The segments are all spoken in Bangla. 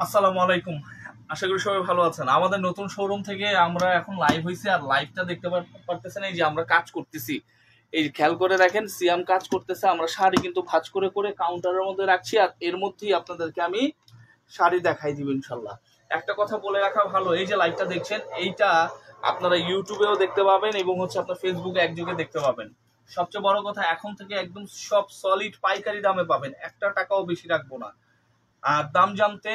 আসসালামু আলাইকুম। আশা করি সবাই ভালো আছেন। আমাদের নতুন শোরুম থেকে আমরা এখন লাইভ হইছি, আর লাইভটা দেখতে পারতেছেন। এই যে আমরা কাজ করতেছি, এই যে খেয়াল করে দেখেন, সিয়াম কাজ করতেছে। আমরা শাড়ি কিন্তু ভাঁজ করে করে কাউন্টারের মধ্যে রাখছি, আর এর মধ্যেই আপনাদেরকে আমি শাড়ি দেখাই দিব ইনশাল্লাহ। একটা কথা বলে রাখা ভালো, এই যে লাইভটা দেখছেন, এইটা আপনারা ইউটিউবেও দেখতে পাবেন এবং আপনার ফেসবুকে একযোগে দেখতে পাবেন। সবচেয়ে বড় কথা, এখন থেকে একদম সব সলিড পাইকারি দামে পাবেন, একটা টাকাও বেশি রাখবো না। আর দাম জানতে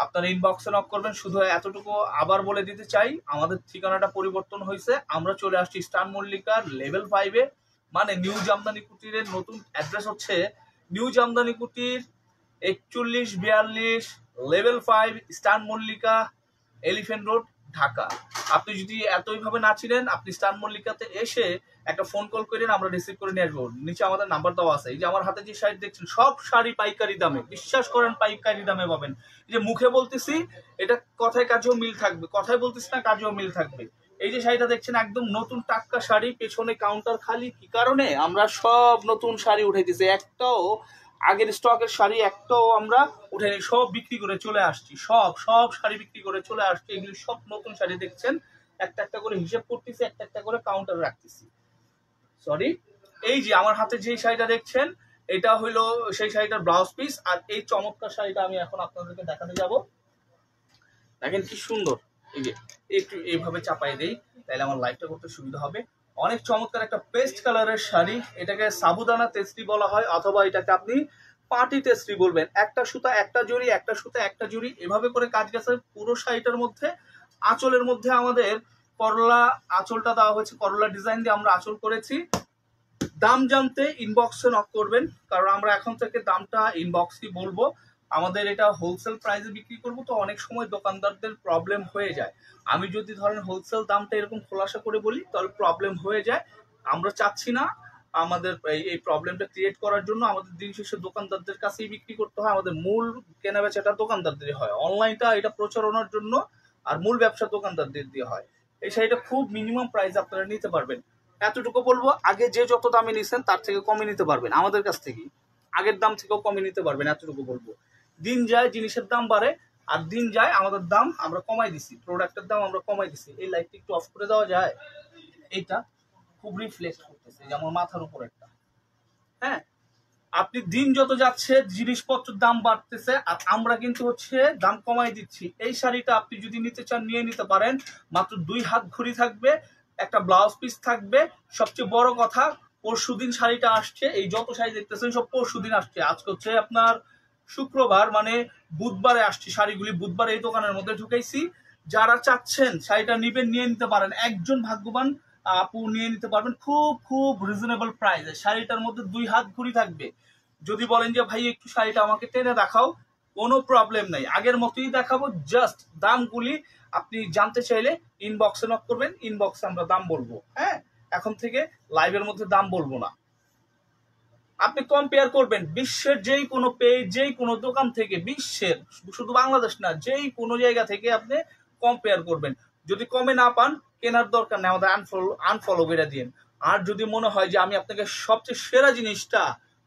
আপনার ইনবক্সে নক করবেন। শুধু এতটুকু আবার বলে দিতে চাই, আমাদের ঠিকানাটা পরিবর্তন হয়েছে। আমরা চলে আসছি স্টার মল্লিকার লেভেল 5-এ, মানে নিউ জামদানি কুটিরের নতুন অ্যাড্রেস হচ্ছে new Jamdani Kutir 4142 level 5 star Mallika, elephant Road, Dhaka. আপনি যদি এতইভাবে না ছিলেন, আপনি স্টার মল্লিকাতে এসে একটা ফোন কল করেন, আমরা রিসিভ করে নিয়ে আসবো। নিচে আমাদের নাম্বার দেওয়া আছে। এই যে আমার হাতে যে শাড়ি দেখছেন, সব শাড়ি পাইকারি দামে, বিশ্বাস করেন পাইকারি দামে পাবেন। এই যে মুখে বলতেছি, এটা কথায় কাজেও মিল থাকবে, কথায় বলতেছি না, কাজেও মিল থাকবে। এই যে শাড়িটা দেখছেন, একদম নতুন টাটকা শাড়ি, পেছনে কাউন্টার খালি। কি কারণে? আমরা সব নতুন শাড়ি উঠাইতেছি, একটাও আগের স্টকের শাড়ি একটাও আমরা উঠাইনি, সব বিক্রি করে চলে আসছি। সব সব শাড়ি বিক্রি করে চলে আসছি। এগুলি সব নতুন শাড়ি দেখছেন, একটা একটা করে হিসেব করতেছি, একটা একটা করে কাউন্টারে রাখতেছি। সরি, এই যে আমার হাতে যে শাড়িটা দেখছেন, এটা হইলো সেই শাড়িটার ব্লাউজ পিস। আর এই চমৎকার শাড়িটা আমি এখন আপনাদেরকে দেখাতে যাব। দেখেন কি সুন্দর। এই যে একটু এইভাবে চাপাই দেই, তাহলে আমার লাইভটা করতে সুবিধা হবে। অনেক চমৎকার একটা পেস্ট কালারের শাড়ি। এটাকে সাবুদানা তেস্রি বলা হয়, অথবা এটাকে আপনি পাটি তেস্রি বলবেন। একটা সুতা একটা জড়ি, একটা সুতা একটা জড়ি, এভাবে করে কাজ গেছে পুরো শাড়িটার মধ্যে। আঁচলের মধ্যে আমাদের করলা আঁচলটা দেওয়া হয়েছে, করলা ডিজাইন দিয়ে আমরা আঁচল করেছি। দাম জানতে ইনবক্সে নক করবেন, কারণ আমরা এখন থেকে দামটা ইনবক্সই বলবো। আমাদের এটা হোলসেল প্রাইসে বিক্রি করব, তো অনেক সময় দোকানদারদের প্রবলেম হয়ে যায়। আমি যদি ধরেন হোলসেল দামটা এরকম খোলাসা করে বলি, তাহলে প্রবলেম হয়ে যায়। আমরা চাচ্ছি না আমাদের এই প্রবলেমটা ক্রিয়েট করার জন্য। আমাদের দিন শেষে দোকানদারদের কাছেই বিক্রি করতে হয়, আমাদের মূল কেনা বেচাটা দোকানদারদের হয়, অনলাইনটা এটা প্রচারণার জন্য, আর মূল ব্যবসা দোকানদারদের দিয়ে হয়। এই শাড়িটা খুব মিনিমাম প্রাইস আপনারা নিতে পারবেন। এতটুকু বলবো, আগে যে যত দামে নিছেন তার থেকে কমে নিতে পারবেন আমাদের কাছ থেকে, আগের দাম থেকেও কমে নিতে পারবেন। এতটুকু বলবো। দিন যায় জিনিসের দাম বাড়ে, আর দিন যায় আমাদের দাম আমরা কমাই দিছি, প্রোডাক্টের দাম আমরা কমাই দিছি। এই লাইটটা একটু অফ করে দেওয়া যায়? এইটা খুব রিফ্লেক্ট করতেছে, যেমন মাথার উপর একটা। হ্যাঁ, আপনি দিন যত যাচ্ছে জিনিসপত্রের দাম বাড়তেছে, আর আমরা কিন্তু দাম কমাই দিচ্ছি। এই শাড়িটা আপনি যদি নিতে চান নিয়ে নিতে পারেন। মাত্র 2 হাত ঘড়ি থাকবে, একটা ব্লাউজ পিস থাকবে। সবচেয়ে বড় কথা, পরশুদিন শাড়িটা আসছে। এই যত শাড়ি দেখতেছেন সব পরশুদিন আসছে। আজকে আপনার শুক্রবার, মানে বুধবারে আসছে শাড়িগুলি। বুধবার এই দোকানের মধ্যে ঢুকাইছি। যারা চাচ্ছেন শাড়িটা নিবেন, নিয়ে নিতে পারেন। একজন ভাগ্যবান আপু নিয়ে নিতে পারবেন খুব খুব রিজনেবল প্রাইসে। শাড়িটার মধ্যে 2 হাত ঘড়ি থাকবে। যদি বলেন যে ভাই একটু শাড়িটা আমাকে টেনে দেখাও, কোনো প্রবলেম নাই, আগের মতোই দেখাবো। জাস্ট দামগুলি আপনি জানতে চাইলে ইনবক্সে নক করবেন, ইনবক্সে আমরা দাম বলবো। হ্যাঁ, এখন থেকে লাইভের মধ্যে দাম বলবো না। আপনি কম্পেয়ার করবেন বিশ্বের যেই কোনো পেজ, যেই কোনো দোকান থেকে, বিশ্বের, শুধু বাংলাদেশ না, যেই কোনো জায়গা থেকে আপনি কম্পেয়ার করবেন। যদি কমে না পান, কেনার দরকার নেই, আমাদের আনফলো করে দিন। আর যদি মনে হয় যে আমি আপনাকে সবচেয়ে সেরা জিনিসটা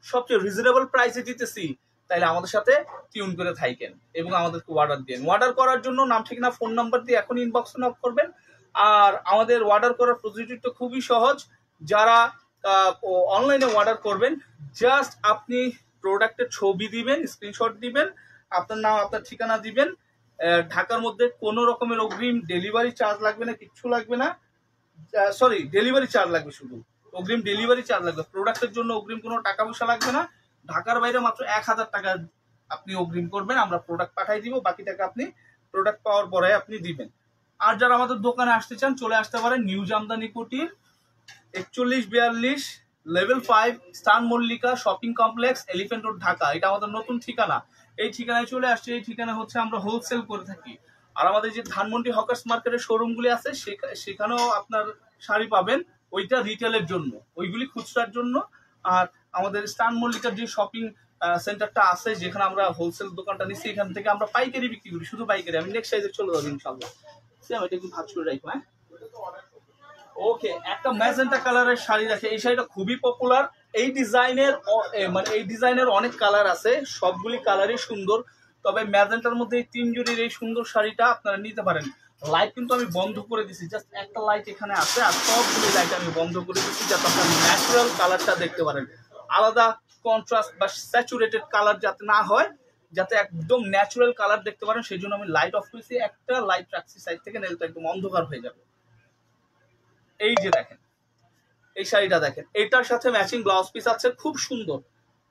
সবচেয়ে রিজনেবল প্রাইসে দিতেছি, তাহলে আমাদের সাথে টিউন করে থাকেন এবং আমাদেরকে অর্ডার দিন। অর্ডার করার জন্য নাম ঠিকানা ফোন নাম্বার দিয়ে এখন ইনবক্সে নক করবেন। আর আমাদের অর্ডার করার প্রসিডিউরটা খুবই সহজ। যারা অনলাইনে অর্ডার করবেন, জাস্ট আপনি প্রোডাক্টের ছবি দিবেন, স্ক্রিনশট দিবেন, আপনার নাম আপনার ঠিকানা দিবেন। ঢাকার মধ্যে কোনো রকমের অগ্রিম ডেলিভারি চার্জ লাগবে না, কিচ্ছু লাগবে না। সরি, ডেলিভারি চার্জ লাগবে শুধু, অগ্রিম ডেলিভারি চার্জ লাগবে। প্রোডাক্টের জন্য অগ্রিম কোনো টাকা পয়সা লাগবে না। ঢাকার বাইরে মাত্র 1000 টাকা আপনি অগ্রিম করবেন, আমরা প্রোডাক্ট পাঠাই দিব। বাকি টাকা আপনি প্রোডাক্ট পাওয়ার পরে আপনি দিবেন। আর যারা আমাদের দোকানে আসতে চান, চলে আসতে পারেন নিউ জামদানি কুটির 4142 লেভেল 5 স্টান Mallika shopping complex, Elephant Road, Dhaka. এটা আমাদের নতুন ঠিকানা। এই ঠিকানায় চলে আসছে। এই ঠিকানা আমরা হোলসেল করে থাকি। আর আমাদের যে ধানমন্ডি হকার্স মার্কেটের শোরুমগুলি আছে, সেখানেও আপনার শাড়ি পাবেন। ওইটা রিটেলের জন্য, ওইগুলি খুচরার জন্য। আর আমাদের স্টান মল্লিকার যে শপিং সেন্টারটা আছে, যেখানে আমরা হোলসেল দোকানটা নিচ্ছি, এখান থেকে আমরা পাইকারি বিক্রি করি, শুধু পাইকারি। আমি নেক্সট সাইজে চলে যাবো ইনশাল্লাহ। এটা একটু ভাজ করে রাখবো। হ্যাঁ, ওকে, একটা ম্যাজেন্টা কালারের শাড়ি দেখে। এই শাড়িটা খুবই পপুলার। এই ডিজাইনের অনেক কালার আছে, সবগুলি কালারই সুন্দর। তবে ম্যাজেন্টার মধ্যে এই 3 জরির এই সুন্দর শাড়িটা আপনারা নিতে পারেন। লাইট কিন্তু আমি বন্ধ করে দিছি, জাস্ট একটা লাইট এখানে আছে, আর সবগুলো লাইট আমি বন্ধ করে দিচ্ছি যাতে আপনারা ন্যাচারাল কালারটা দেখতে পারেন। আলাদা কন্ট্রাস্ট বা স্যাচুরেটেড কালার যাতে না হয়, যাতে একদম ন্যাচারাল কালার দেখতে পারেন, সেই জন্য আমি লাইট অফ করেছি। একটা লাইট রাখছি সাইড থেকে, নাহলে তো একদম অন্ধকার হয়ে যাবে। এই যে দেখেন এই শাড়িটা দেখেন, এটার সাথে ম্যাচিং ব্লাউজ পিস আছে, খুব সুন্দর।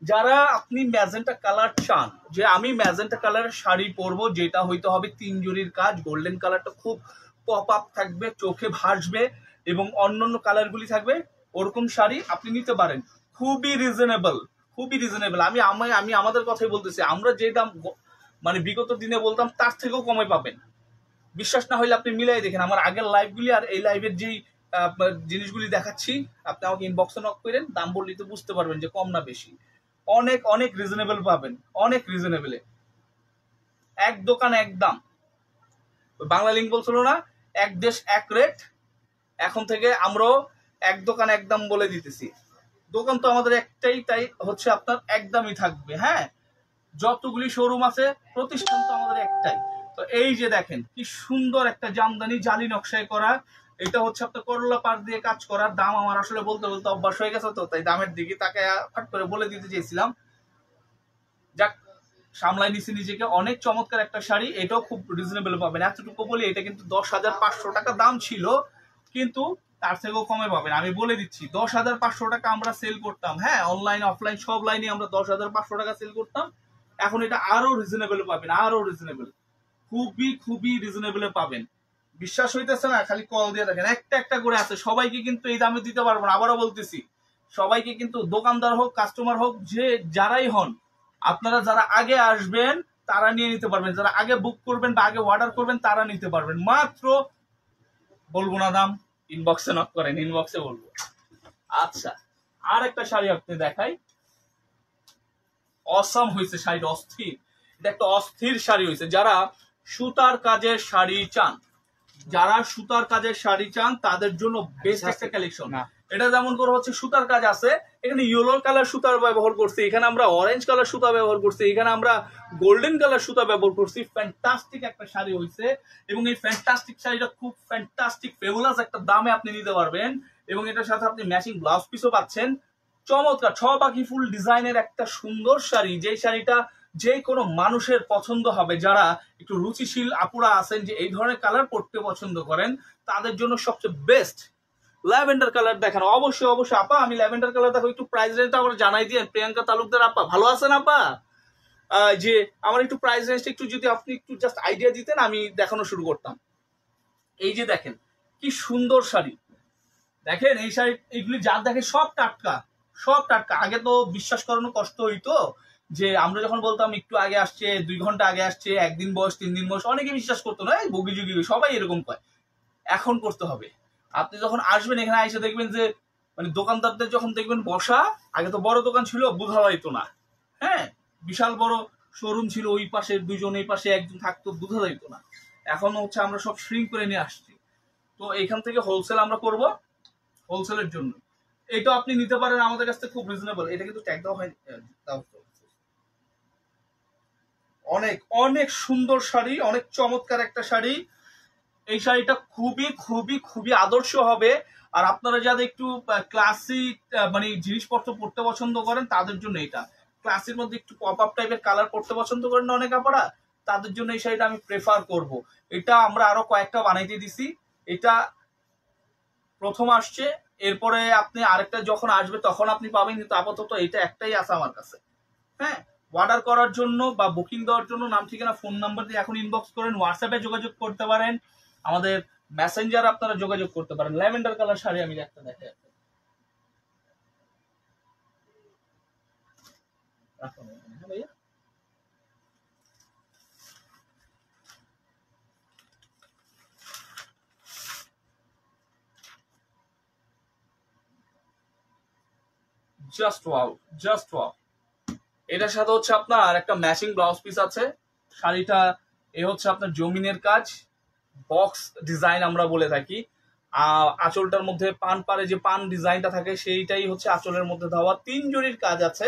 যারা আপনি ম্যাজেন্টা কালার চান, যে আমি ম্যাজেন্টা কালারের শাড়ি পরবো, যেটা হইতে হবে 3 জরির কাজ, গোল্ডেন কালারটা খুব পপ আপ থাকবে, চোখে ভাসবে এবং অন্যান্য কালারগুলি থাকবে, ওরকম শাড়ি আপনি নিতে পারেন। খুবই রিজনেবল, খুবই রিজনেবল। আমি আমাদের কথাই বলতেছি, আমরা যে দাম মানে বিগত দিনে বলতাম তার থেকেও কমে পাবেন। বিশ্বাস না হলে আপনি মিলাই দেখেন আমার আগের লাইভগুলি আর এই লাইভের যেই জিনিসগুলি দেখাচ্ছি, আপনি আমাকে ইনবক্সে নক করেন, দাম বললে তো বুঝতে পারবেন যে কম না বেশি। অনেক অনেক রিজনেবল পাবেন, অনেক রিজনেবলে। এক দোকান এক দাম, বাংলা লিঙ্ক বলছিল না, এক দেশ এক রেট। এখন থেকে আমরাও এক দোকান এক দাম বলে দিতেছি। দোকান তো আমাদের একটাই, তাই হচ্ছে আপনার একদমই থাকবে। হ্যাঁ, যতগুলি শোরুম আছে, প্রতিষ্ঠান তো আমাদের একটাই। তো এই যে দেখেন কি সুন্দর একটা জামদানি জালি নকশায় করা, এটা হচ্ছে আপনার করলা পাড় দিয়ে কাজ করার। দাম আমার আসলে বলতে বলতে অভ্যাস হয়ে গেছে, তো তাই দামের দিকে তাকে ফাট করে বলে দিতে চেয়েছিলাম। যাক, সামলাই নিছি নিজেকে। অনেক চমৎকার একটা শাড়ি, এটাও খুব রিজনেবল পাবেন। এতটুকু বলি, এটা কিন্তু 10,500 টাকা দাম ছিল, কিন্তু তার থেকেও কমে পাবেন। আমি বলে দিচ্ছি, 10,500 টাকা আমরা সেল করতাম। হ্যাঁ, অনলাইন অফলাইন সব লাইনে আমরা 10,500 টাকা সেল করতাম। এখন এটা আরো রিজনেবল পাবেন, আরো রিজনেবল, খুবই খুবই রিজনেবলে পাবেন। বিশ্বাস হইতেছে না? খালি কল দিয়ে দেখেন, একটা একটা করে আছে। সবাইকে কিন্তু এই দামে দিতে পারবো না, আবারও বলতেছি। সবাইকে কিন্তু, দোকানদার হোক কাস্টমার হোক, যে যারাই হন, আপনারা যারা আগে আসবেন তারা নিয়ে নিতে পারবেন, যারা আগে বুক করবেন বা আগে অর্ডার করবেন তারা নিতে পারবেন। মাত্র, বলবো না দাম, ইনবক্সে নক করেন, ইনবক্সে বলবো। আচ্ছা, আর একটা শাড়ি আপনি দেখাই। অসাম হয়েছে শাড়িটা, অস্থির। এটা একটা অস্থির শাড়ি হয়েছে। যারা সুতার কাজের শাড়ি চান, যারা সুতার কাজের শাড়ি চান তাদের জন্য বেস্ট একটা কালেকশন। এটা যেমন করে হচ্ছে সুতার কাজ আছে, এখানে ইয়েলো কালার সুতার ব্যবহার করছি, এখানে আমরা অরেঞ্জ কালার সুতা ব্যবহার করছি, এখানে আমরা গোল্ডেন কালার সুতা ব্যবহার করছি। ফ্যান্টাস্টিক একটা শাড়ি হয়েছে, এবং এই ফ্যান্টাস্টিক শাড়িটা খুব ফ্যান্টাস্টিক ফেবুলাস একটা দামে আপনি নিতে পারবেন, এবং এটার সাথে আপনি ম্যাচিং ব্লাউজ পিসও পাচ্ছেন। চমৎকার 6 পাখি ফুল ডিজাইনের একটা সুন্দর শাড়ি, যেই শাড়িটা যে কোনো মানুষের পছন্দ হবে। যারা একটু রুচিশীল আপুরা আছেন, যে এই ধরনের কালার পরতে পছন্দ করেন, তাদের জন্য সবচেয়ে বেস্ট ল্যাভেন্ডার কালার দেখেন। অবশ্যই অবশ্যই আপা, আমি ল্যাভেন্ডার কালার দেখো, একটু প্রাইস রেঞ্জটা আমার জানাই দিয়েন। প্রিয়াঙ্কা তালুকদার আপা, ভালো আছেন আপা? যে আমার একটু প্রাইস রেঞ্জটা একটু যদি আপনি একটু জাস্ট আইডিয়া দিতেন, আমি দেখানো শুরু করতাম। এই যে দেখেন কি সুন্দর শাড়ি, দেখেন এই শাড়ি, এইগুলি যা দেখেন সব টাটকা, সব টাটকা। আগে তো বিশ্বাস করানো কষ্ট হইতো, যে আমরা যখন বলতাম একটু আগে আসছে, 2 ঘন্টা আগে আসছে, 1 দিন বয়স 3 দিন বয়স, অনেকে বিশ্বাস করতো না, বগি যুগি সবাই এরকম কয়। এখন করতে হবে। আপনি যখন আসবেন এখানে এসে দেখবেন যে, মানে দোকানদারদের যখন দেখবেন বসা, আগে তো বড় দোকান ছিল, বোঝা যাইতো না। হ্যাঁ, বিশাল বড় শোরুম ছিল, ওই পাশে 2 জন, এই পাশে 1 জন থাকতো, বোঝা যাইতো না। এখন হচ্ছে আমরা সব শ্রিঙ্ক করে নিয়ে আসছি। তো এখান থেকে হোলসেল আমরা করব, হোলসেলের জন্য এটা আপনি নিতে পারেন আমাদের কাছ থেকে, খুব রিজনেবল। এটা কিন্তু ট্যাগ দেওয়া হয়নি। অনেক অনেক সুন্দর শাড়ি, অনেক চমৎকার একটা শাড়ি। এই শাড়িটা খুবই খুবই খুবই আদর্শ হবে। আর আপনারা যাদের একটু ক্লাসিক মানে জিনিসপত্র পড়তে পছন্দ করেন, তাদের জন্য এটা। ক্লাসির মধ্যে একটু পপ আপ টাইপের কালার পড়তে পছন্দ করেন না অনেক আপনারা, তাদের জন্য এই শাড়িটা আমি প্রেফার করব। এটা আমরা আরো কয়েকটা বানাইতে দিছি, এটা প্রথম আসছে, এরপরে আপনি আরেকটা যখন আসবে তখন আপনি পাবেন, কিন্তু আপাতত এটা একটাই আছে আমার কাছে। হ্যাঁ, অর্ডার করার জন্য বা বুকিং দেওয়ার জন্য নাম ঠিকানা ফোন নাম্বার দিয়ে এখন ইনবক্স করেন, হোয়াটসঅ্যাপে যোগাযোগ করতে পারেন, আমাদের মেসেঞ্জার আপনারা যোগাযোগ করতে পারেন। ল্যাভেন্ডার কালার শাড়ি আমি একটা দেখাই। ভাইয়া, জাস্ট ওয়াও, জাস্ট ওয়াও। এটার সাথে হচ্ছে আপনার একটা ম্যাচিং ব্লাউজ পিস আছে। শাড়িটা এ হচ্ছে আপনার জমিনের কাজ, বক্স ডিজাইন আমরা বলে থাকি। আঁচলটার মধ্যে পান পারে যে পান ডিজাইনটা থাকে, সেইটাই হচ্ছে আঁচলের মধ্যে দেওয়া। 3 জরির কাজ আছে,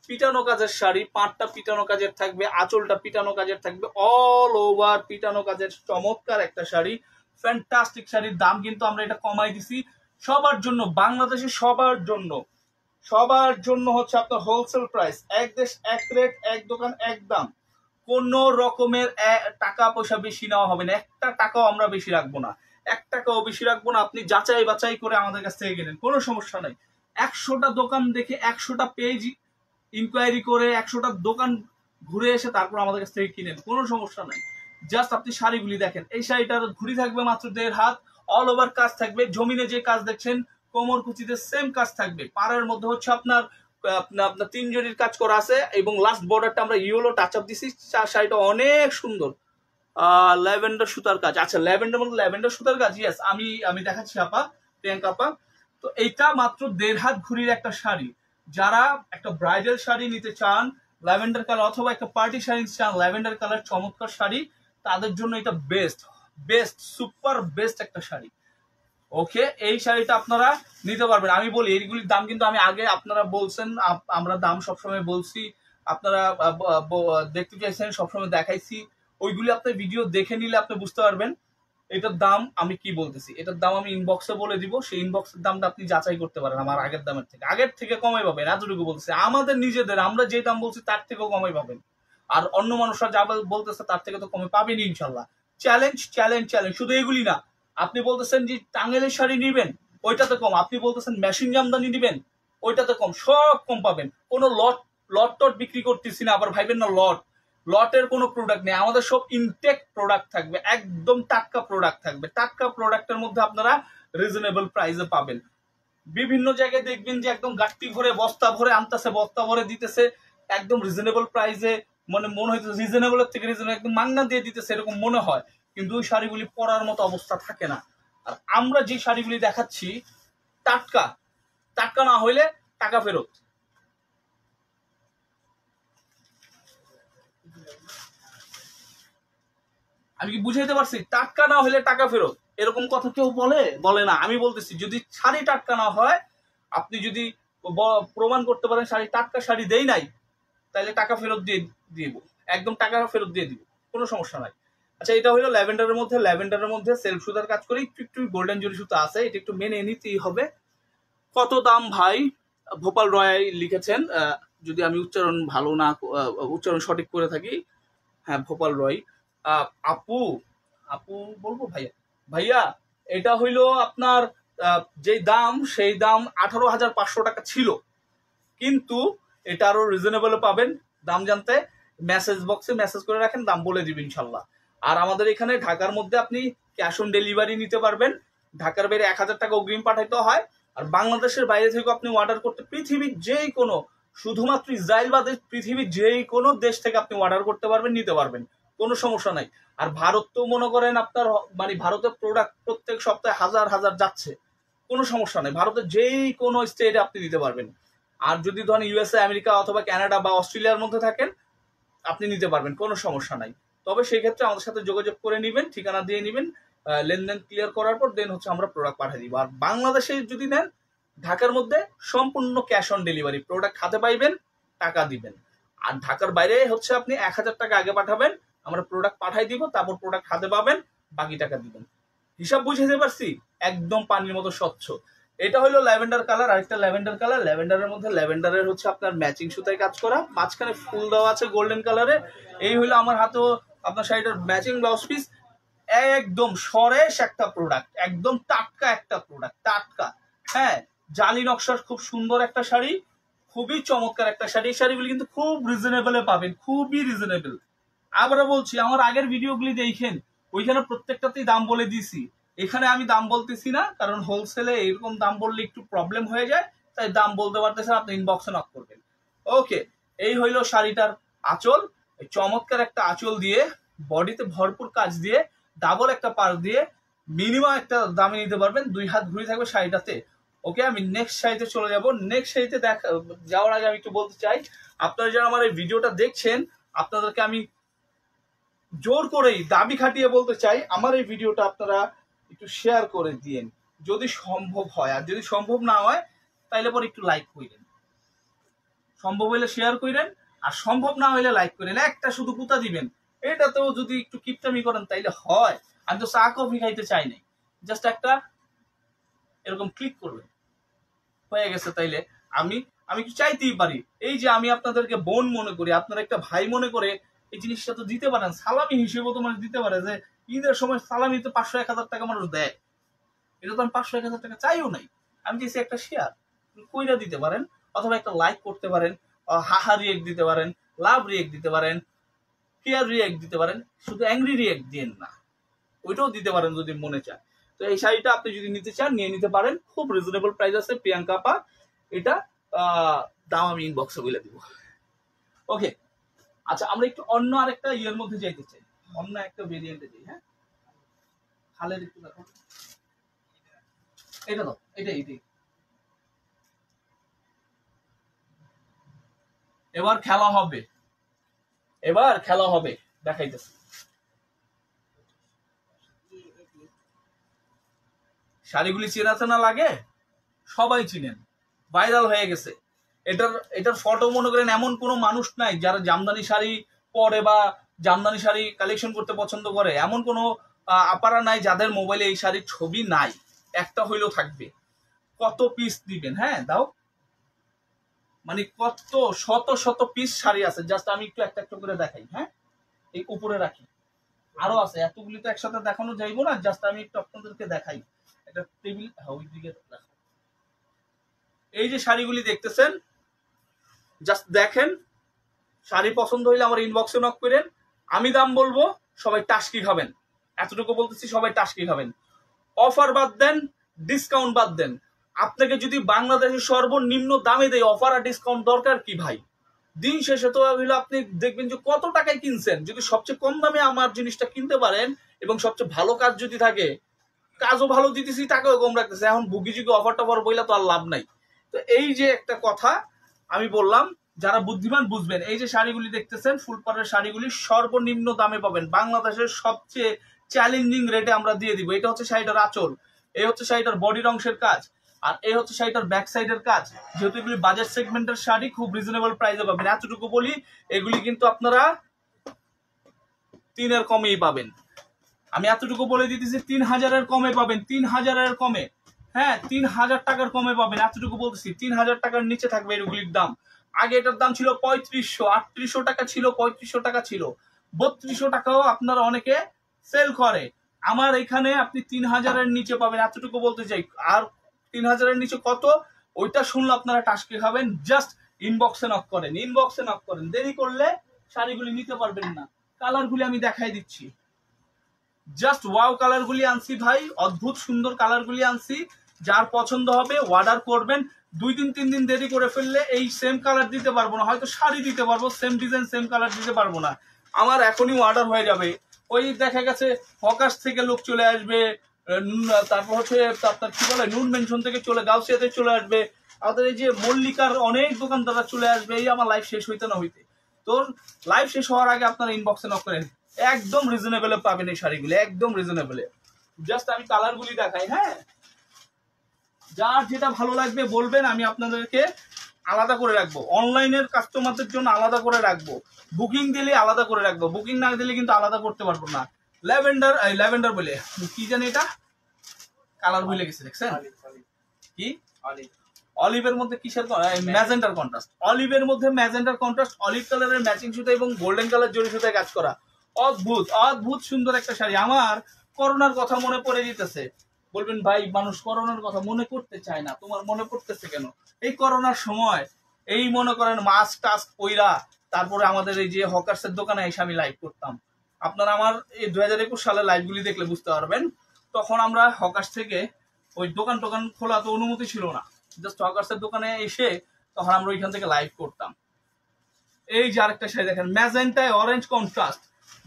পিটানো কাজের শাড়ি, পাটটা পিটানো কাজের থাকবে, আঁচলটা পিটানো কাজের থাকবে, অল ওভার পিটানো কাজের চমৎকার একটা শাড়ি, ফ্যান্টাস্টিক শাড়ির দাম কিন্তু আমরা এটা কমাই দিছি সবার জন্য, বাংলাদেশে সবার জন্য হচ্ছে আপনার হোলসেল প্রাইস, এক দেশ এক রেট, এক দোকান এক দাম, কোন রকমের টাকা পয়সা বেশি নেওয়া হবে না, একটা টাকাও আমরা বেশি রাখবো না, 1 টাকাও বেশি রাখবো না। আপনি যাচাই বাছাই করে আমাদের কাছ থেকে কিনেন, কোনো সমস্যা নাই। 100টা দোকান দেখে, 100টা পেজ ইনকোয়ারি করে, 100টা দোকান ঘুরে এসে তারপর আমাদের কাছ থেকে কিনেন, কোনো সমস্যা নাই। জাস্ট আপনি শাড়িগুলি দেখেন, এই শাড়িটার ঘুরি থাকবে মাত্র 1.5 হাত, অল ওভার কাজ থাকবে, জমিনে যে কাজ দেখছেন কোমর কুচিতে সেম কাজ থাকবে, পাড়ের মধ্যে হচ্ছে আপনার আপনার 3 জরির কাজ করা আছে এবং লাস্ট বর্ডারটা আমরা ইয়েলো টাচ আপ দিছি। শাড়িটা অনেক সুন্দর, ল্যাভেন্ডার সুতার কাজ। আচ্ছা, ল্যাভেন্ডার সুতার কাজ, ইয়েস, আমি দেখাচ্ছি আপা, প্রিয়াঙ্কা আপা। তো এইটা মাত্র 1.5 হাত ঘুরির একটা শাড়ি। যারা একটা ব্রাইডাল শাড়ি নিতে চান ল্যাভেন্ডার কালার, অথবা একটা পার্টি শাড়ি চান ল্যাভেন্ডার কালার, চমৎকার শাড়ি, তাদের জন্য এটা বেস্ট সুপার বেস্ট একটা শাড়ি। ওকে, এই শাড়িটা আপনারা নিতে পারবেন। আমি বলি এইগুলির দাম কিন্তু আমি আগে, আপনারা বলছেন, আমরা দাম সবসময় বলছি, আপনারা দেখতে চাইছেন, সবসময় দেখাইছি, ওইগুলি আপনি ভিডিও দেখে নিলে আপনি বুঝতে পারবেন এটার দাম আমি কি বলতেছি। এটার দাম আমি ইনবক্সে বলে দিব, সেই ইনবক্সের দামটা আপনি যাচাই করতে পারেন আমার আগের থেকে কমাই পাবেন, এতটুকু বলতেছি। আমাদের নিজেদের, আমরা যে দাম বলছি তার থেকেও কমাই পাবেন, আর অন্য মানুষরা যা বলতেছে তার থেকে তো কমে পাবেন ইনশাল্লাহ। চ্যালেঞ্জ চ্যালেঞ্জ চ্যালেঞ্জ, শুধু এগুলি না, আপনি বলতেছেন যে টাঙ্গেলের শাড়ি নিবেন, ওইটাতে কম, আপনি বলতেছেন মেশিন জামদানি নিবেন, ওইটাতে কম, সব কম পাবেন। কোনো লট বিক্রি করতেছি না, আবার ভাইবেন না লটের কোনো প্রোডাক্ট নেই, আমাদের সব ইনটেক প্রোডাক্ট থাকবে, একদম টাটকা প্রোডাক্ট থাকবে। টাটকা প্রোডাক্টের মধ্যে আপনারা রিজনেবল প্রাইসে পাবেন। বিভিন্ন জায়গায় দেখবেন যে একদম গাড়ি ভরে বস্তা ভরে আনতেছে, বস্তা ভরে দিতেছে, একদম রিজনেবল প্রাইসে, মানে মনে হইতেছে রিজনেবলের থেকে রিজনেবল, একদম মাংনা দিয়ে দিতেছে এরকম মনে হয়, কিন্তু ওই শাড়িগুলি পরার মতো অবস্থা থাকে না। আর আমরা যে শাড়িগুলি দেখাচ্ছি টাটকা, টাটকা না হইলে টাকা ফেরত। আমি কি বুঝাইতে পারছি? টাটকা না হলে টাকা ফেরত, এরকম কথা কেউ বলে না। আমি বলতেছি যদি শাড়ি টাটকা না হয়, আপনি যদি প্রমাণ করতে পারেন শাড়ি টাটকা, শাড়ি দেই নাই, তাহলে টাকা ফেরত দিয়ে দিব, একদম টাকা ফেরত দিয়ে দিব, কোনো সমস্যা নাই। আচ্ছা, এটা হলো ল্যাভেন্ডারের মধ্যে সেলফ সুতার কাজ করে, একটু গোল্ডেন জরি সুতা আছে, এটা একটু মেনে নিতেই হবে। কত দাম ভাই? ভোপাল রয় লিখেছেন, যদি আমি উচ্চারণ সঠিক করে থাকি, হ্যাঁ ভোপাল রয়। আপু আপু বলবো ভাইয়া, এটা হইলো আপনার যে দাম, সেই দাম 18,500 টাকা ছিল, কিন্তু এটা আরো রিজনেবল পাবেন। দাম জানতে মেসেজ বক্সে মেসেজ করে রাখেন, দাম বলে দিব ইনশাল্লাহ। আর আমাদের এখানে ঢাকার মধ্যে আপনি ক্যাশ অন ডেলিভারি নিতে পারবেন, ঢাকার বাইরে 1,000 টাকা অগ্রিম পাঠাইতে হয়। আর বাংলাদেশের বাইরে থেকে আপনি অর্ডার করতে, পৃথিবীর যেই কোনো, শুধুমাত্র ইসরায়েল বাদে পৃথিবীর যেই কোনো দেশ থেকে আপনি অর্ডার করতে পারবেন, নিতে পারবেন, কোনো সমস্যা নাই। আর ভারত তো মনে করেন আপনার, মানে ভারতের প্রোডাক্ট প্রত্যেক সপ্তাহে হাজার হাজার যাচ্ছে, কোনো সমস্যা নাই, ভারতের যেই কোনো স্টেটে আপনি দিতে পারবেন। আর যদি ধরেন ইউএসএ, আমেরিকা অথবা কানাডা বা অস্ট্রেলিয়ার মধ্যে থাকেন, আপনি নিতে পারবেন, কোনো সমস্যা নাই। তবে সেই ক্ষেত্রে আমাদের সাথে যোগাযোগ করে নেবেন, ঠিকানা দিয়ে নেবেন, লেনদেন ক্লিয়ার করার পর দেন হচ্ছে আমরা প্রোডাক্ট পাঠিয়ে দিব। আর বাংলাদেশে যদি নেন, ঢাকার মধ্যে সম্পূর্ণ ক্যাশ অন ডেলিভারি, প্রোডাক্ট হাতে পাইবেন, টাকা দিবেন। আর ঢাকার বাইরে হচ্ছে আপনি 1,000 টাকা আগে পাঠাবেন, আমরা প্রোডাক্ট পাঠাই দিব, তারপর প্রোডাক্ট হাতে পাবেন, বাকি টাকা দিবেন। হিসাব বুঝতে পারছি? একদম পানির মতো স্বচ্ছ। এটা হলো ল্যাভেন্ডার কালার, আরেকটা ল্যাভেন্ডার কালার। ল্যাভেন্ডারের মধ্যে ল্যাভেন্ডারের হচ্ছে আপনার ম্যাচিং সুতায় কাজ করা, মাঝখানে ফুল দেওয়া আছে গোল্ডেন কালারে। এই হলো আমার হাতেও আপনার শাড়িটার ম্যাচিং ব্লাউজ পিস। একদম সরেশ একটা প্রোডাক্ট, একদম টাটকা একটা প্রোডাক্ট, টাটকা। হ্যাঁ, জালি নকশার খুব সুন্দর একটা শাড়ি, খুবই চমৎকার একটা শাড়ি। এই শাড়িগুলি কিন্তু খুব রিজনেবলে পাবেন, খুবই রিজনেবল। আবারও বলছি, আমার আগের ভিডিওগুলি দেখেন, ওইখানে প্রত্যেকটাতেই দাম বলে দিয়েছি। এখানে আমি দাম বলতেছি না, কারণ হোলসেলে এরকম দাম বললে একটু প্রবলেম হয়ে যায়, তাই দাম বলতে পারতেছেন, আপনি ইনবক্সে নক করবেন। ওকে, এই হইলো শাড়িটার আঁচল। চমৎকার একটা আঁচল দিয়ে, বডিতে ভরপুর কাজ দিয়ে, ডাবল একটা পার দিয়ে, মিনিমাম একটা দামে নিতে পারবেন, 2 হাত ঘুরে থাকবে শাড়িটাতে। ওকে, আমি নেক্সট শাড়িতে চলে যাব। নেক্সট শাড়িতে যাওয়ার আগে আমি একটু বলতে চাই, আপনারা যারা আমার এই ভিডিওটা দেখছেন, আপনাদেরকে আমি জোর করেই দাবি খাটিয়ে বলতে চাই, আমার এই ভিডিওটা আপনারা একটু শেয়ার করে দিয়েন যদি সম্ভব হয়, আর যদি সম্ভব না হয় তাইলে পরে একটু লাইক করেন। সম্ভব হইলে শেয়ার করেন, আর সম্ভব না হইলে লাইক করেন, একটা শুধু কুতা দিবেন। এটাতেও যদি একটু কিপটামি করেন তাইলে হয়। আমি তো চা কফি খাইতে চাই নাই, জাস্ট একটা এরকম ক্লিক করবেন, হয়ে গেছে। তাইলে আমি আমি কি চাইতেই পারি, এই যে আমি আপনাদেরকে বোন মনে করি, আপনারা একটা ভাই মনে করে এই জিনিসটা তো দিতে পারেন, সালামি হিসেবেও তো মানুষ দিতে পারে। যে ঈদের সময় সালামি তো 500-1000 টাকা মানুষ দেয়, এটা তো আমি 500-1000 টাকা চাইও নাই, আমি চাইছি একটা শেয়ার কইরা দিতে পারেন, অথবা একটা লাইক করতে পারেন, হাহা রিয়েক্ট দিতে পারেন, লাভ রিয়েক্ট দিতে পারেন, কেয়ার রিয়েক্ট দিতে পারেন, শুধু অ্যাংরি রিয়েক্ট দিন না, ওইটাও দিতে পারেন যদি মনে চায়। তো এই শাড়িটা আপনি যদি নিতে চান নিয়ে নিতে পারেন, খুব রিজনেবল প্রাইস আছে প্রিয়াঙ্কা আপা। এটা দাম আমি ইনবক্সে বলে দিব। ওকে, আচ্ছা আমরা একটু অন্য আরেকটা ইয়ের মধ্যে যাইতে চাই, অন্য একটা ভেরিয়েন্টে যাই। হ্যাঁ, খালের একটু দেখো, এটা দাও, এটাই। এবার খেলা হবে, এবার খেলা হবে, দেখাইতেছি। শাড়িগুলি চেনাতে না লাগে, সবাই চিনেন, ভাইরাল হয়ে গেছে। এটার ফটো মনে করেন এমন কোনো মানুষ নাই যারা জামদানি শাড়ি পরে বা জামদানি শাড়ি কালেকশন করতে পছন্দ করে, এমন কোনো আপারা নাই যাদের মোবাইলে এই শাড়ির ছবি নাই, একটা হইলেও থাকবে। কত পিস দিবেন? হ্যাঁ দাও, মানে কত শত শত পিস শাড়ি আছে, জাস্ট আমি একটু একটা একটা করে দেখাই। হ্যাঁ, এই উপরে রাখি, আরো আছে, এতগুলি তো একসাথে দেখানো যাইবো না, জাস্ট আমি একটু আপনাদেরকে দেখাই। একটা টেবিল, ওই দিকে দেখো, এই যে শাড়িগুলি দেখতেছেন, জাস্ট দেখেন, শাড়ি পছন্দ হইলে আমার ইনবক্সে নক করেন, আমি দাম বলবো, সবাই টাস্কি খাবেন, এতটুকু বলতেছি, সবাই টাস্কি খাবেন। অফার বাদ দেন, ডিসকাউন্ট বাদ দেন, আপনাকে যদি বাংলাদেশের সর্বনিম্ন দামে দেয়, অফার আর ডিসকাউন্ট দরকার কি ভাই? দিন শেষে তো আপনি দেখবেন যে কত টাকায় কিনছেন, যদি সবচেয়ে কম দামে আমার জিনিসটা কিনতে পারেন এবং সবচেয়ে ভালো কাজ যদি থাকে, কাজও ভালো দিতেছি, টাকাও কম রাখতেছে, এখন বুগি যুগে অফার টফার বইলা তো আর লাভ নাই। তো এই যে একটা কথা আমি বললাম, যারা বুদ্ধিমান বুঝবেন। এই যে শাড়িগুলি দেখতেছেন, ফুলপাড়ের শাড়িগুলি সর্বনিম্ন দামে পাবেন, বাংলাদেশের সবচেয়ে চ্যালেঞ্জিং রেটে আমরা দিয়ে দিব। এটা হচ্ছে শাড়িটার আঁচল, এই হচ্ছে শাড়িটার বডির অংশের কাজ, আর এই হচ্ছে শাড়িটার ব্যাক সাইডের কাজ। যেহেতু এগুলি বাজেট সেগমেন্টের শাড়ি, খুব রিজনেবল প্রাইসে পাবেন। এতটুকু বলি, এগুলি কিন্তু আপনারা 3 এর কমেই পাবেন। আমি এতটুকু বলে দিতেছি, 3000-এর কমে পাবেন, 3000-এর কমে। হ্যাঁ, 3000 টাকার কমে পাবেন, এতটুকু বলতেছি। 3000 টাকার নিচে থাকবে এগুলির দাম। আগে এটার দাম ছিল 3500, 3800 টাকা ছিল, 3500 টাকা ছিল, 3200 টাকাও আপনারা অনেকে সেল করে। আমার এখানে আপনি 3000-এর নিচে পাবেন, এতটুকু বলতে চাই। আর 3000-এর নিচে কত, ওইটা শুনলে আপনারা টাস্কে খাবেন। জাস্ট ইনবক্সে নক করেন, ইনবক্সে নক করেন, দেরি করলে শাড়িগুলি নিতে পারবেন না। কালারগুলি আমি দেখাই দিচ্ছি, জাস্ট ওয়াও কালারগুলি আনছি ভাই, অদ্ভুত সুন্দর কালারগুলি আনছি। যার পছন্দ হবে অর্ডার করবেন। 2-3 দিন দেরি করে ফেললে এই সেম কালার দিতে পারবো না, হয়তো শাড়ি দিতে পারবো, সেম ডিজাইন সেম কালার দিতে পারবো না। আমার এখনই অর্ডার হয়ে যাবে। ওই দেখা গেছে হকার্স থেকে লোক চলে আসবে, তারপর হচ্ছে আপনার কি বলে নুন মেনশন থেকে চলে, গাউসিয়াতে চলে আসবে, আমাদের এই যে মল্লিকার অনেক দোকানদাররা চলে আসবে। এই আমার লাইফ শেষ হইতে না হইতে, তোর লাইফ শেষ হওয়ার আগে আপনারা ইনবক্সে নক করেন, একদম রিজনেবলে পাবেন এই শাড়িগুলি, একদম রিজনেবলে। জাস্ট আমি কালারগুলি দেখাই। হ্যাঁ, যার যেটা ভালো লাগবে বলবেন, আমি আপনাদেরকে আলাদা করে রাখবো, অনলাইনের কাস্টমারদের জন্য আলাদা করে রাখবো, বুকিং দিলে আলাদা করে রাখবো, বুকিং না দিলে কিন্তু আলাদা করতে পারবো না। ল্যাভেন্ডার, ল্যাভেন্ডার বলে কি জানি, এটা কালার ভুলে গেছে, দেখছেন কি? অলিভের মধ্যে কিসের, ম্যাজেন্টার কন্ট্রাস্ট, অলিভের মধ্যে ম্যাজেন্টার কন্ট্রাস্ট, অলিভ কালারের ম্যাচিং সুতা এবং গোল্ডেন কালার জরি সুতায় কাজ করা, অদ্ভুত অদ্ভুত সুন্দর একটা শাড়ি। আমার করোনার কথা মনে পড়ে যেতেছে। বলবেন ভাই, মানুষ করোনার কথা মনে করতে চায় না, তোমার মনে পড়তেছে কেন? এই করোনার সময় এই মনে করেন মাস্ক টাস্ক পইরা, তারপরে আমাদের এই যে হকার্সের দোকানে এসে আমি লাইভ করতাম। আপনারা আমার এই 2021 সালের লাইভগুলি দেখলে বুঝতে পারবেন। তখন আমরা হকার্স থেকে ওই দোকান টোকান খোলা তো অনুমতি ছিল না, জাস্ট হকার্সের দোকানে এসে তখন আমরা ওইখান থেকে লাইভ করতাম। এই যে আরেকটা শাড়ি দেখেন, ম্যাজেন্টায় অরেঞ্জ কন্ট্রাস্ট,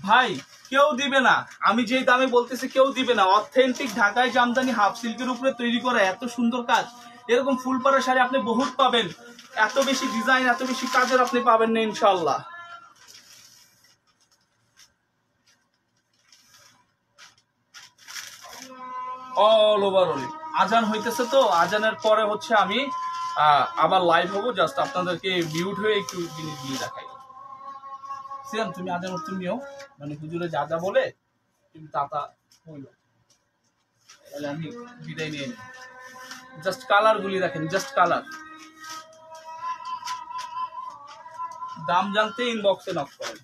ভাই কেউ দিবে না, আমি যেই দামে বলতেছি কেউ দিবে না। অথেন্টিক ঢাকায় জামদানি হাফ সিল্কের উপরে তৈরি করা এত সুন্দর কাজ, এরকম ফুলপাড়া শাড়ি আপনি বহুত পাবেন, এত বেশি ডিজাইন এত বেশি কাজের আপনি পাবেন না ইনশাল্লাহ। All over olive. আজান হইতেছে, তো আজানের পরে হচ্ছে আমি আবার লাইভ হবো, জাস্ট আপনাদেরকে মিউট হয়ে একটু জিনিসগুলি দেখাই। সিয়াম তুমি আদের মতো তুমিও মানে হুজুরে যা যা বলে তুমি তা হইল, তাহলে আমি বিদায় নিয়ে নিই। জাস্ট কালার গুলি দেখেন, জাস্ট কালার। দাম জানতে ইনবক্সে নক করেন।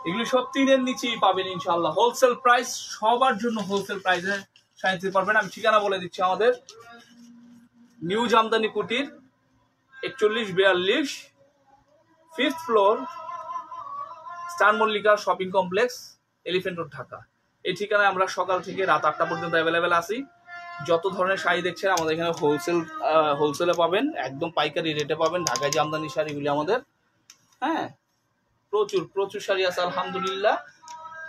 এগুলি সব 3-এর নিচেই পাবেন ইনশাআল্লাহ। হোলসেল প্রাইস, সবার জন্য হোলসেল প্রাইসে শাড়ি নিতে পারবেন। আমি ঠিকানা বলে দিচ্ছি, আমাদের new Jamdani Kutir 4142 5th floor, star Mallika shopping complex, Elephant Road, Dhaka. এই ঠিকানায় আমরা সকাল থেকে রাত 8টা পর্যন্ত অ্যাভেলেবেল আছি। যত ধরনের শাড়ি দেখছেন আমাদের এখানে হোলসেলে পাবেন, একদম পাইকারি রেটে পাবেন। ঢাকায় জামদানি শাড়িগুলি আমাদের, হ্যাঁ, প্রচুর প্রচুর শাড়ি আছে আলহামদুলিল্লাহ।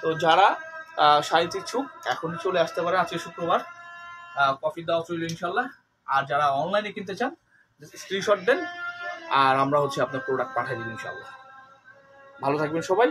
তো যারা শাড়িতে ইচ্ছুক এখনই চলে আসতে পারে, আজকে শুক্রবার, কফি দেওয়া চলবে ইনশাল্লাহ। আর যারা অনলাইনে কিনতে চান স্ক্রিনশট দেন, আর আমরা আপনার প্রোডাক্ট পাঠিয়ে দিন ইনশাল্লাহ। ভালো থাকবেন সবাই।